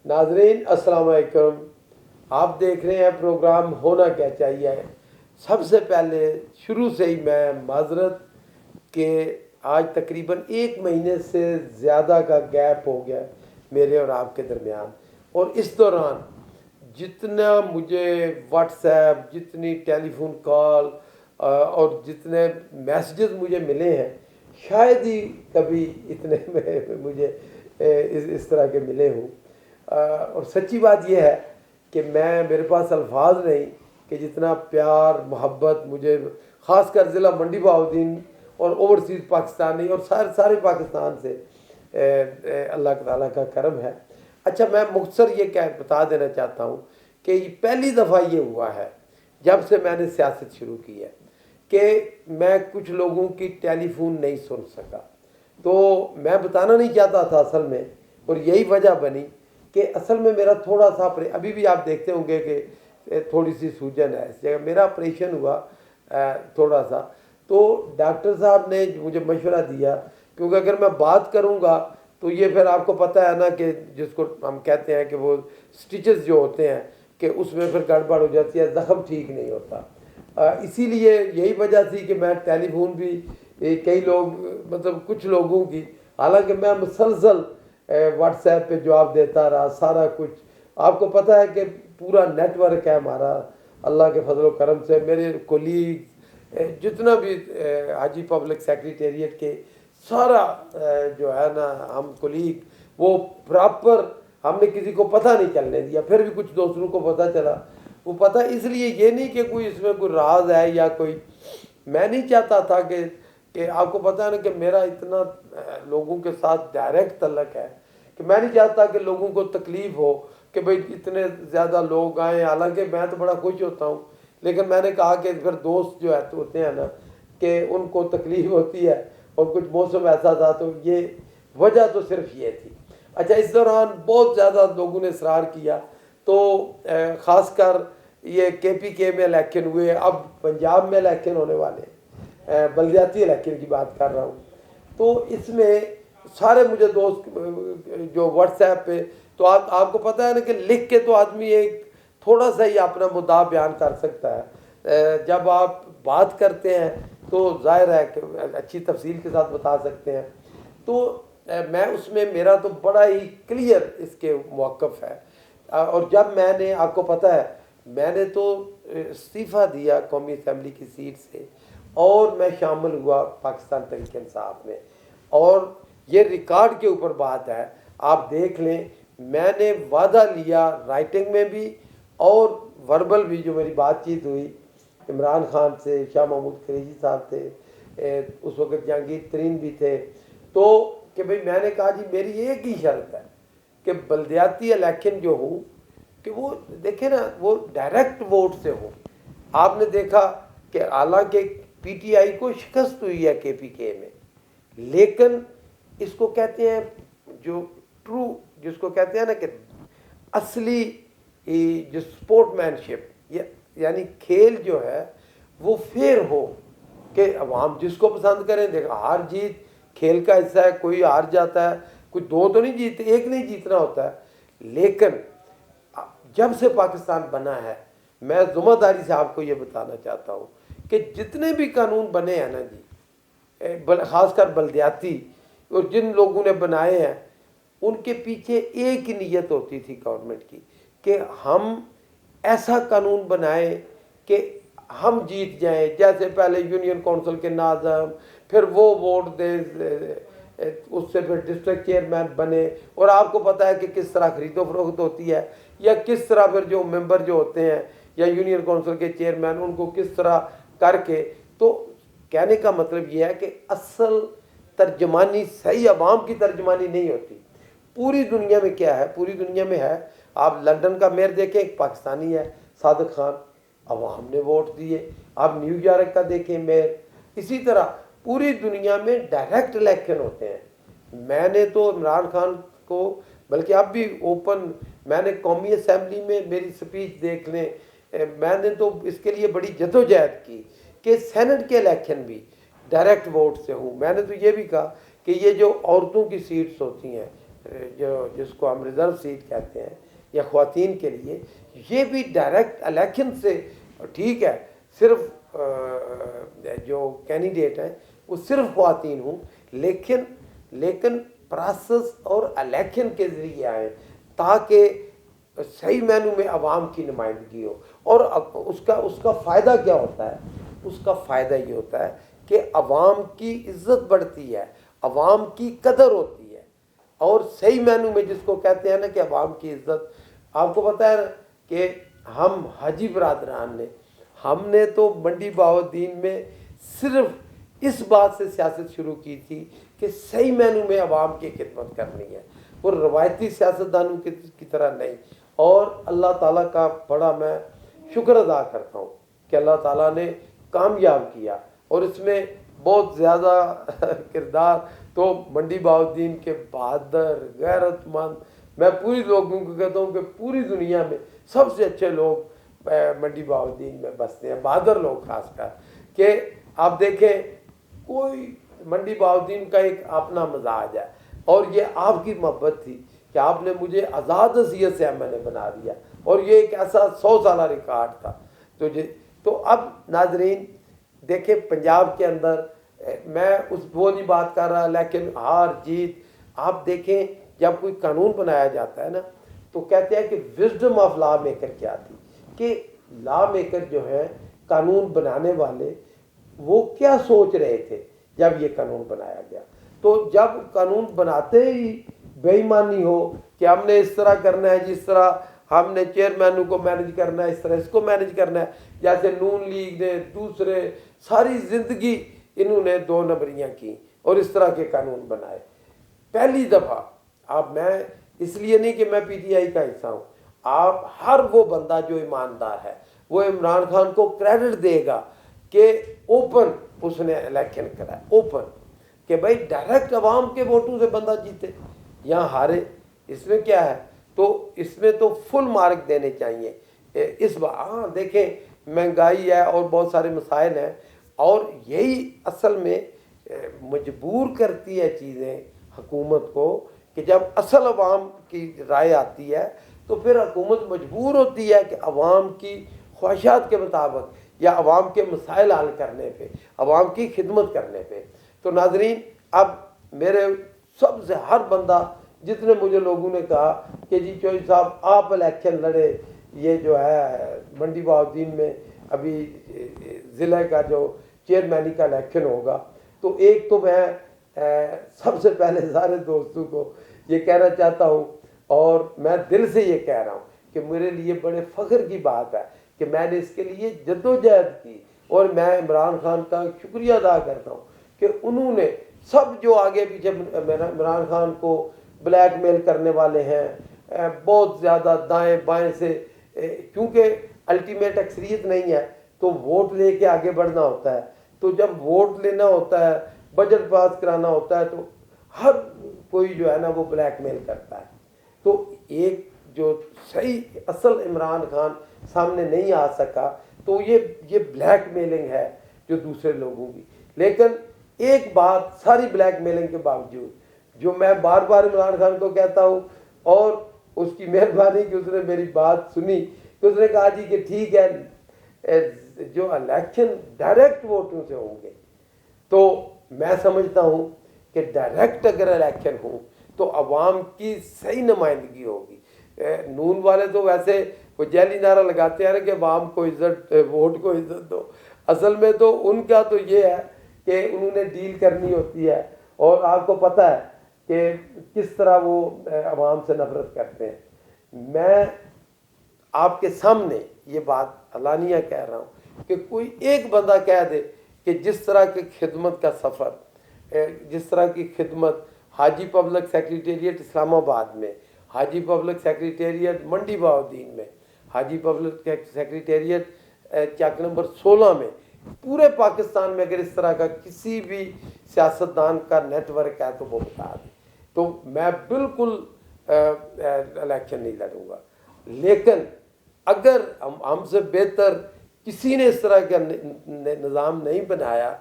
ناظرین السلام علیکم، آپ دیکھ رہے ہیں پروگرام ہونا کیا چاہیے۔ سب سے پہلے شروع سے ہی میں معذرت کہ آج تقریباً 1 مہینے سے زیادہ کا گیپ ہو گیا میرے اور آپ کے درمیان، اور اس دوران جتنا مجھے واٹس ایپ، جتنی ٹیلی فون کال اور جتنے میسیجز مجھے ملے ہیں، شاید ہی کبھی اتنے مجھے اس طرح کے ملے ہوں۔ اور سچی بات یہ ہے کہ میرے پاس الفاظ نہیں کہ جتنا پیار محبت مجھے خاص کر ضلع منڈی بہاؤالدین اور اوورسیز پاکستانی اور سارے پاکستان سے اللہ تعالیٰ کا کرم ہے۔ اچھا، میں مختصر یہ بتا دینا چاہتا ہوں کہ یہ پہلی دفعہ یہ ہوا ہے جب سے میں نے سیاست شروع کی ہے کہ میں کچھ لوگوں کی ٹیلی فون نہیں سن سکا۔ تو میں بتانا نہیں چاہتا تھا اصل میں، اور یہی وجہ بنی کہ اصل میں میرا تھوڑا سا ابھی بھی آپ دیکھتے ہوں گے کہ تھوڑی سی سوجن ہے اس جگہ، میرا آپریشن ہوا تھوڑا سا۔ تو ڈاکٹر صاحب نے مجھے مشورہ دیا، کیونکہ اگر میں بات کروں گا تو یہ پھر آپ کو پتہ ہے نا کہ جس کو ہم کہتے ہیں کہ وہ سٹیچز جو ہوتے ہیں کہ اس میں پھر گڑبڑ ہو جاتی ہے، زخم ٹھیک نہیں ہوتا۔ اسی لیے یہی وجہ تھی کہ میں ٹیلی فون بھی کئی لوگ مطلب کچھ لوگوں کی، حالانکہ میں مسلسل واٹس ایپ پہ جواب دیتا رہا، سارا کچھ آپ کو پتہ ہے کہ پورا نیٹ ورک ہے ہمارا اللہ کے فضل و کرم سے۔ میرے کولیگ جتنا بھی حاجی پبلک سیکریٹریٹ کے سارا جو ہے نا ہم کولیگ، وہ پراپر ہم نے کسی کو پتہ نہیں چلنے دیا، پھر بھی کچھ دوسروں کو پتہ چلا۔ وہ پتہ اس لیے یہ نہیں کہ کوئی اس میں کوئی راز ہے یا کوئی، میں نہیں چاہتا تھا کہ آپ کو پتہ ہے نا کہ میرا اتنا لوگوں کے ساتھ ڈائریکٹ تعلق ہے کہ میں نہیں چاہتا کہ لوگوں کو تکلیف ہو کہ بھئی اتنے زیادہ لوگ آئیں، حالانکہ میں تو بڑا خوش ہوتا ہوں، لیکن میں نے کہا کہ پھر دوست جو ہوتے ہیں نا کہ ان کو تکلیف ہوتی ہے، اور کچھ موسم ایسا تھا تو یہ وجہ تو صرف یہ تھی۔ اچھا، اس دوران بہت زیادہ لوگوں نے اصرار کیا، تو خاص کر یہ کے پی کے میں الیکشن ہوئے، اب پنجاب میں الیکشن ہونے والے ہیں، بلدیاتی الیکشن کی بات کر رہا ہوں۔ تو اس میں سارے مجھے دوست جو واٹس ایپ پہ، تو آپ کو پتہ ہے نا کہ لکھ کے تو آدمی ایک تھوڑا سا ہی اپنا مدعا بیان کر سکتا ہے، جب آپ بات کرتے ہیں تو ظاہر ہے کہ اچھی تفصیل کے ساتھ بتا سکتے ہیں۔ تو میں اس میں میرا تو بڑا ہی کلیئر اس کے موقف ہے، اور جب میں نے، آپ کو پتہ ہے میں نے تو استعفیٰ دیا قومی اسمبلی کی سیٹ سے، اور میں شامل ہوا پاکستان تحریک انصاف میں، اور یہ ریکارڈ کے اوپر بات ہے، آپ دیکھ لیں، میں نے وعدہ لیا رائٹنگ میں بھی اور وربل بھی، جو میری بات چیت ہوئی عمران خان سے، شاہ محمود قریشی صاحب تھے، اس وقت جہانگیر ترین بھی تھے، تو کہ بھئی میں نے کہا جی میری ایک ہی شرط ہے کہ بلدیاتی الیکشن جو ہوں کہ وہ دیکھیں نا وہ ڈائریکٹ ووٹ سے ہو۔ آپ نے دیکھا کہ حالانکہ پی ٹی آئی کو شکست ہوئی ہے کے پی کے میں، لیکن اس کو کہتے ہیں جو ٹرو، جس کو کہتے ہیں نا کہ اصلی جو سپورٹ مین شپ، یعنی کھیل جو ہے وہ فیئر ہو کہ عوام جس کو پسند کریں۔ دیکھا ہار جیت کھیل کا حصہ ہے، کوئی ہار جاتا ہے، کوئی دو تو نہیں جیتے، ایک نہیں جیتنا ہوتا ہے، لیکن جب سے پاکستان بنا ہے، میں ذمہ داری سے آپ کو یہ بتانا چاہتا ہوں کہ جتنے بھی قانون بنے ہیں نا جی، خاص کر بلدیاتی، اور جن لوگوں نے بنائے ہیں، ان کے پیچھے ایک ہی نیت ہوتی تھی گورنمنٹ کی کہ ہم ایسا قانون بنائیں کہ ہم جیت جائیں۔ جیسے پہلے یونین کونسل کے ناظم، پھر وہ ووٹ دے، اس سے پھر ڈسٹرکٹ چیئرمین بنے، اور آپ کو پتہ ہے کہ کس طرح خرید و فروخت ہوتی ہے، یا کس طرح پھر جو ممبر جو ہوتے ہیں یا یونین کونسل کے چیئرمین، ان کو کس طرح کر کے۔ تو کہنے کا مطلب یہ ہے کہ اصل ترجمانی صحیح عوام کی ترجمانی نہیں ہوتی۔ پوری دنیا میں کیا ہے، پوری دنیا میں ہے، آپ لندن کا میئر دیکھیں، ایک پاکستانی ہے صادق خان، عوام نے ووٹ دیے۔ آپ نیو یارک کا دیکھیں میئر، اسی طرح پوری دنیا میں ڈائریکٹ الیکشن ہوتے ہیں۔ میں نے تو عمران خان کو، بلکہ اب بھی اوپن، میں نے قومی اسمبلی میں میری سپیچ دیکھ لیں، میں نے تو اس کے لیے بڑی جدوجہد کی کہ سینٹ کے الیکشن بھی ڈائریکٹ ووٹ سے ہوں۔ میں نے تو یہ بھی کہا کہ یہ جو عورتوں کی سیٹس ہوتی ہیں جس کو ہم ریزرو سیٹ کہتے ہیں یا خواتین کے لیے، یہ بھی ڈائریکٹ الیکشن سے ٹھیک ہے، صرف جو کینڈیڈیٹ ہیں وہ صرف خواتین ہوں، لیکن پروسیس اور الیکشن کے ذریعے آئیں تاکہ صحیح معنوں میں عوام کی نمائندگی ہو۔ اور اس کا فائدہ کیا ہوتا ہے؟ اس کا فائدہ یہ ہوتا ہے کہ عوام کی عزت بڑھتی ہے، عوام کی قدر ہوتی ہے، اور صحیح معنوں میں جس کو کہتے ہیں نا کہ عوام کی عزت۔ آپ کو پتہ ہے نا کہ ہم حاجی برادران نے، ہم نے تو منڈی بہاؤالدین میں صرف اس بات سے سیاست شروع کی تھی کہ صحیح معنوں میں عوام کی خدمت کرنی ہے، وہ روایتی سیاستدانوں کی طرح نہیں۔ اور اللہ تعالیٰ کا بڑا میں شکر ادا کرتا ہوں کہ اللہ تعالیٰ نے کامیاب کیا، اور اس میں بہت زیادہ کردار تو منڈی بہاؤالدین کے بہادر، غیرت مند، میں پوری لوگوں کو کہتا ہوں کہ پوری دنیا میں سب سے اچھے لوگ منڈی بہاؤالدین میں بستے ہیں، بہادر لوگ خاص کر کہ آپ دیکھیں کوئی منڈی بہاؤالدین کا ایک اپنا مزاج ہے، اور یہ آپ کی محبت تھی کہ آپ نے مجھے آزاد حیثیت سے ایم ایل اے بنا دیا، اور یہ ایک ایسا 100 سالہ ریکارڈ تھا۔ تو اب ناظرین دیکھیں پنجاب کے اندر میں وہ نہیں بات کر رہا، لیکن ہار جیت آپ دیکھیں جب کوئی قانون بنایا جاتا ہے نا تو کہتے ہیں کہ وزڈم آف لا میکر کیا تھی، کہ لا میکر جو ہے قانون بنانے والے وہ کیا سوچ رہے تھے جب یہ قانون بنایا گیا۔ تو جب قانون بناتے ہی بے ایمانی ہو کہ ہم نے اس طرح کرنا ہے، جس طرح ہم نے چیئرمینوں کو مینج کرنا ہے، اس طرح اس کو مینج کرنا ہے، جیسے نون لیگ نے دوسرے ساری زندگی انہوں نے 2 نمبریاں کی اور اس طرح کے قانون بنائے۔ پہلی دفعہ اب میں اس لیے نہیں کہ میں پی ٹی آئی کا حصہ ہوں، آپ ہر وہ بندہ جو ایماندار ہے وہ عمران خان کو کریڈٹ دے گا کہ اوپن اس نے الیکشن کرا ہے، اوپن، کہ بھائی ڈائریکٹ عوام کے ووٹوں سے بندہ جیتے یا ہارے، اس میں کیا ہے؟ تو اس میں تو فل مارک دینے چاہیے اس بار۔ ہاں دیکھیں مہنگائی ہے اور بہت سارے مسائل ہیں، اور یہی اصل میں مجبور کرتی ہے چیزیں حکومت کو کہ جب اصل عوام کی رائے آتی ہے تو پھر حکومت مجبور ہوتی ہے کہ عوام کی خواہشات کے مطابق یا عوام کے مسائل حل کرنے پہ، عوام کی خدمت کرنے پہ۔ تو ناظرین اب میرے سب سے ہر بندہ جتنے مجھے لوگوں نے کہا کہ جی چوہدری صاحب آپ الیکشن لڑے، یہ جو ہے منڈی بہاؤالدین میں ابھی ضلع کا جو چیئرمینی کا الیکشن ہوگا، تو ایک تو میں سب سے پہلے سارے دوستوں کو یہ کہنا چاہتا ہوں، اور میں دل سے یہ کہہ رہا ہوں کہ میرے لیے بڑے فخر کی بات ہے کہ میں نے اس کے لیے جدوجہد کی، اور میں عمران خان کا شکریہ ادا کرتا ہوں کہ انہوں نے سب جو آگے پیچھے عمران خان کو بلیک میل کرنے والے ہیں بہت زیادہ دائیں بائیں سے، کیونکہ الٹیمیٹ اکثریت نہیں ہے تو ووٹ لے کے آگے بڑھنا ہوتا ہے، تو جب ووٹ لینا ہوتا ہے، بجٹ پاس کرانا ہوتا ہے، تو ہر کوئی جو ہے نا وہ بلیک میل کرتا ہے۔ تو ایک جو صحیح اصل عمران خان سامنے نہیں آ سکا تو یہ بلیک میلنگ ہے جو دوسرے لوگوں کی۔ لیکن ایک بات ساری بلیک میلنگ کے باوجود جو میں بار بار عمران خان کو کہتا ہوں، اور اس کی مہربانی کہ اس نے میری بات سنی، کہ اس نے کہا جی کہ ٹھیک ہے جو الیکشن ڈائریکٹ ووٹوں سے ہوں گے، تو میں سمجھتا ہوں کہ ڈائریکٹ اگر الیکشن ہوں تو عوام کی صحیح نمائندگی ہوگی۔ نون والے تو ویسے وہ جیلی نعرہ لگاتے ہیں کہ عوام کو عزت، ووٹ کو عزت دو، اصل میں تو ان کا تو یہ ہے کہ انہوں نے ڈیل کرنی ہوتی ہے، اور آپ کو پتہ ہے کہ کس طرح وہ عوام سے نفرت کرتے ہیں۔ میں آپ کے سامنے یہ بات علانیہ کہہ رہا ہوں کہ کوئی ایک بندہ کہہ دے کہ جس طرح کی خدمت کا سفر، جس طرح کی خدمت حاجی پبلک سیکریٹریٹ اسلام آباد میں، حاجی پبلک سیکریٹریٹ منڈی بہاؤالدین میں، حاجی پبلک سیکریٹریٹ چک نمبر 16 میں، پورے پاکستان میں اگر اس طرح کا کسی بھی سیاستدان کا نیٹ ورک ہے تو وہ بتا دیں، تو میں بالکل الیکشن نہیں لڑوں گا۔ لیکن اگر ہم سے بہتر کسی نے اس طرح کا نظام نہیں بنایا،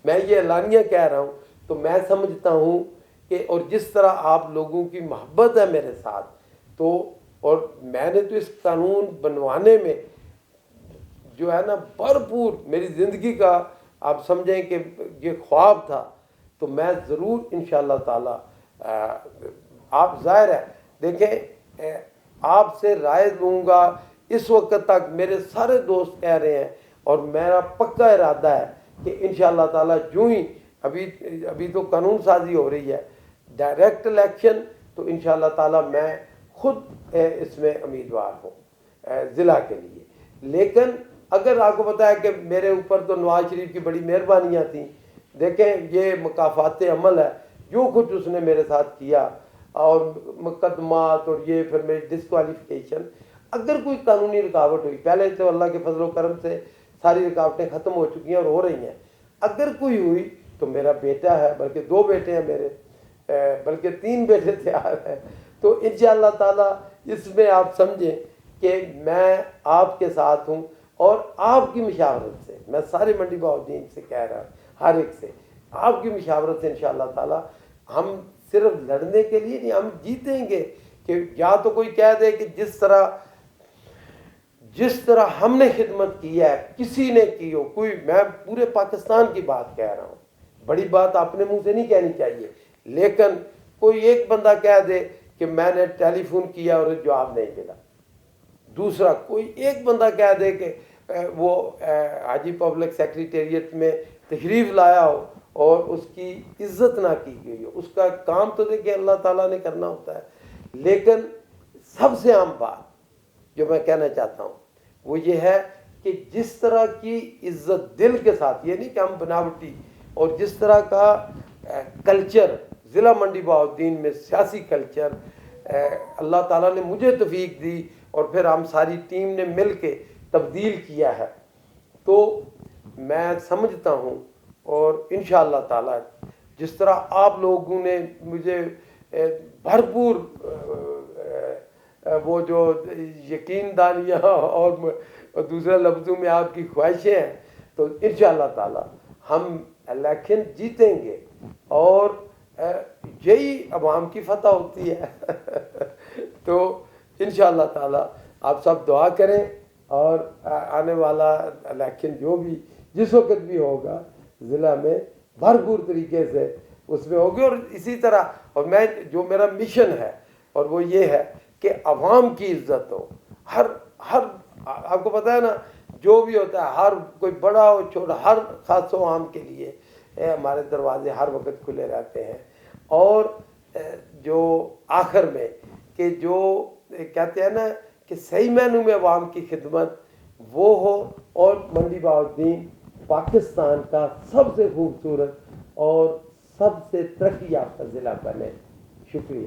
میں یہ اعلانیہ کہہ رہا ہوں، تو میں سمجھتا ہوں کہ اور جس طرح آپ لوگوں کی محبت ہے میرے ساتھ، تو اور میں نے تو اس قانون بنوانے میں جو ہے نا بھرپور میری زندگی کا آپ سمجھیں کہ یہ خواب تھا، تو میں ضرور انشاءاللہ تعالی آپ ظاہر ہے دیکھیں آپ سے رائے لوں گا. اس وقت تک میرے سارے دوست کہہ رہے ہیں اور میرا پکا ارادہ ہے کہ انشاءاللہ تعالی جو ہی ابھی تو قانون سازی ہو رہی ہے، ڈائریکٹ الیکشن، تو انشاءاللہ تعالی میں خود اس میں امیدوار ہوں ضلع کے لیے. لیکن اگر آپ کو پتا ہے کہ میرے اوپر تو نواز شریف کی بڑی مہربانیاں تھیں. دیکھیں یہ مکافات عمل ہے، جو کچھ اس نے میرے ساتھ کیا اور مقدمات اور یہ پھر میری ڈسکوالیفیکیشن، اگر کوئی قانونی رکاوٹ ہوئی، پہلے تو اللہ کے فضل و کرم سے ساری رکاوٹیں ختم ہو چکی ہیں اور ہو رہی ہیں، اگر کوئی ہوئی تو میرا بیٹا ہے، بلکہ 2 بیٹے ہیں میرے، بلکہ 3 بیٹے تیار ہیں، تو انشاءاللہ تعالی اس میں آپ سمجھیں کہ میں آپ کے ساتھ ہوں. اور آپ کی مشاورت سے، میں سارے منڈی باؤدین سے کہہ رہا ہوں، ہر ایک سے، آپ کی مشاورت سے انشاءاللہ تعالی ہم صرف لڑنے کے لیے نہیں، ہم جیتیں گے. کہ یا تو کوئی کہہ دے کہ جس طرح ہم نے خدمت کی ہے کسی نے کی ہو، کوئی، میں پورے پاکستان کی بات کہہ رہا ہوں، بڑی بات اپنے منہ سے نہیں کہنی چاہیے، لیکن کوئی ایک بندہ کہہ دے کہ میں نے ٹیلی فون کیا اور جواب نہیں ملا، دوسرا کوئی ایک بندہ کہہ دے کہ وہ حاجی پبلک سیکریٹریٹ میں تشریف لایا ہو اور اس کی عزت نہ کی گئی ہو، اس کا کام تو دیکھیں اللہ تعالیٰ نے کرنا ہوتا ہے. لیکن سب سے اہم بات جو میں کہنا چاہتا ہوں وہ یہ ہے کہ جس طرح کی عزت دل کے ساتھ، یہ نہیں کہ ہم بناوٹی، اور جس طرح کا کلچر ضلع منڈی بہاؤالدین میں سیاسی کلچر اللہ تعالیٰ نے مجھے توفیق دی اور پھر ہم ساری ٹیم نے مل کے تبدیل کیا ہے، تو میں سمجھتا ہوں اور انشاءاللہ تعالی جس طرح آپ لوگوں نے مجھے بھرپور وہ جو یقین دانیاں اور دوسرے لفظوں میں آپ کی خواہشیں ہیں، تو انشاءاللہ تعالی ہم الیکشن جیتیں گے اور یہی عوام کی فتح ہوتی ہے. تو انشاءاللہ تعالی آپ سب دعا کریں اور آنے والا الیکشن جو بھی جس وقت بھی ہوگا ضلع میں بھرپور طریقے سے اس میں ہوگی. اور اسی طرح اور میں جو میرا مشن ہے اور وہ یہ ہے کہ عوام کی عزت ہو، ہر آپ کو پتہ ہے نا جو بھی ہوتا ہے، ہر کوئی بڑا ہو چھوٹا، ہر خاص و عام کے لیے ہمارے دروازے ہر وقت کھلے رہتے ہیں. اور جو آخر میں کہ جو کہتے ہیں نا کہ صحیح معنوں میں عوام کی خدمت وہ ہو، اور منڈی بہاؤالدین پاکستان کا سب سے خوبصورت اور سب سے ترقی یافتہ ضلع بنے. شکریہ.